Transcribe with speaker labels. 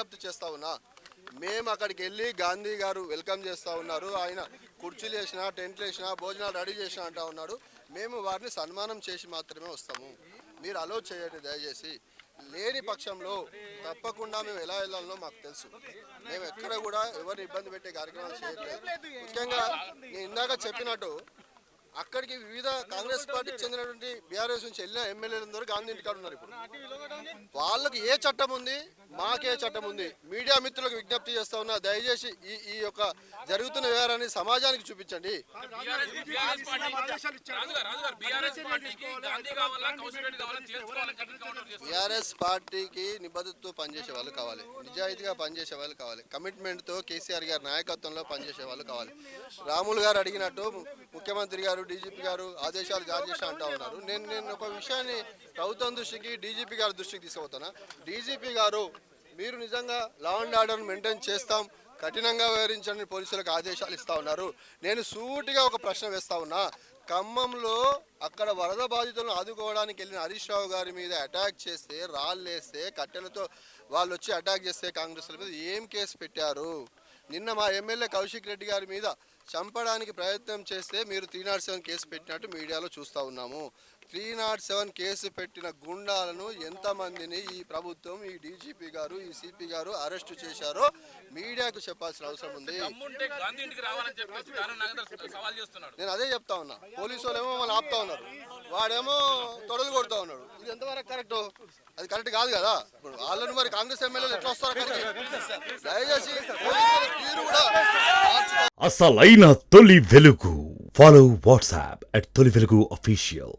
Speaker 1: విజ్ఞప్తి చేస్తా ఉన్నా. మేము అక్కడికి వెళ్ళి గాంధీ గారు వెల్కమ్ చేస్తూ ఉన్నారు. ఆయన కుర్చీలు వేసినా టెంట్లు వేసినా భోజనాలు రెడీ చేసినా అంటూ ఉన్నాడు. మేము వారిని సన్మానం చేసి మాత్రమే వస్తాము. మీరు అలో చేయండి దయచేసి. లేని పక్షంలో తప్పకుండా మేము ఎలా వెళ్ళాలో మాకు తెలుసు. మేము ఎక్కడ కూడా ఎవరిని ఇబ్బంది పెట్టే కార్యక్రమాలు చేయట్లేదు. ముఖ్యంగా నేను ఇందాక చెప్పినట్టు అక్కడికి వివిధ కాంగ్రెస్ పార్టీకి చెందినటువంటి బీఆర్ఎస్ నుంచి వెళ్ళిన ఎమ్మెల్యేలందరూ గాంధీ ఇంటికాడ ఉన్నారు. ఇప్పుడు వాళ్ళకి ఏ చట్టం ఉంది, మాకే చట్టం ఉంది. మీడియా మిత్రులకు విజ్ఞప్తి చేస్తా ఉన్నా, దయచేసి ఈ యొక్క జరుగుతున్న వ్యవహారాన్ని సమాజానికి చూపించండి. బీఆర్ఎస్ పార్టీకి నిబద్ధతతో పనిచేసే వాళ్ళు కావాలి, నిజాయితీగా పనిచేసే వాళ్ళు కావాలి, కమిట్మెంట్తో కేసీఆర్ గారి నాయకత్వంలో పనిచేసే వాళ్ళు కావాలి. రాములు గారు అడిగినట్టు ముఖ్యమంత్రి గారు డీజీపీ గారు ఆదేశాలు జారీ చేసి అంటా ఉన్నారు. నేను ఒక విషయాన్ని ప్రభుత్వం దృష్టికి డీజీపీ గారి దృష్టికి తీసుకుపోతున్నా. డీజీపీ గారు, మీరు నిజంగా లా అండ్ ఆర్డర్ మెయింటైన్ చేస్తాం, కఠినంగా వ్యవహరించని పోలీసులకు ఆదేశాలు ఇస్తా ఉన్నారు. నేను సూటిగా ఒక ప్రశ్న వేస్తా ఉన్నా. ఖమ్మంలో అక్కడ వరద బాధితులను ఆదుకోవడానికి వెళ్ళిన హరీష్ రావు గారి మీద అటాక్ చేస్తే, రాళ్ళేస్తే, కట్టెలతో వాళ్ళు వచ్చి అటాక్ చేస్తే కాంగ్రెస్ మీద ఏం కేసు పెట్టారు? నిన్న మా ఎమ్మెల్యే కౌశిక్ రెడ్డి గారి మీద చంపడానికి ప్రయత్నం చేస్తే మీరు 307 కేసు పెట్టినట్టు మీడియాలో చూస్తూ ఉన్నాము. 307 కేసు పెట్టిన గుండాలను ఎంతమందిని ఈ ప్రభుత్వం, ఈ డీజీపీ గారు, ఈ సిపి గారు అరెస్టు చేశారో మీడియాకు చెప్పాల్సిన అవసరం ఉంది. నేను అదే చెప్తా ఉన్నా. పోలీసు వాళ్ళు ఏమో మమ్మల్ని ఆపుతా ఉన్నారు, వాడేమో తొడలు కొడుతూ ఉన్నాడు. ఇది ఎంతవరకు కరెక్ట్? అది కరెక్ట్ కాదు కదా. ఇప్పుడు వాళ్ళని మరి కాంగ్రెస్ ఎమ్మెల్యేలు ఎట్లా వస్తారు? దయచేసి మీరు కూడా
Speaker 2: అసలైన తొలి వెలుగు. ఫాలో వాట్సాప్ @తొలి వెలుగు official.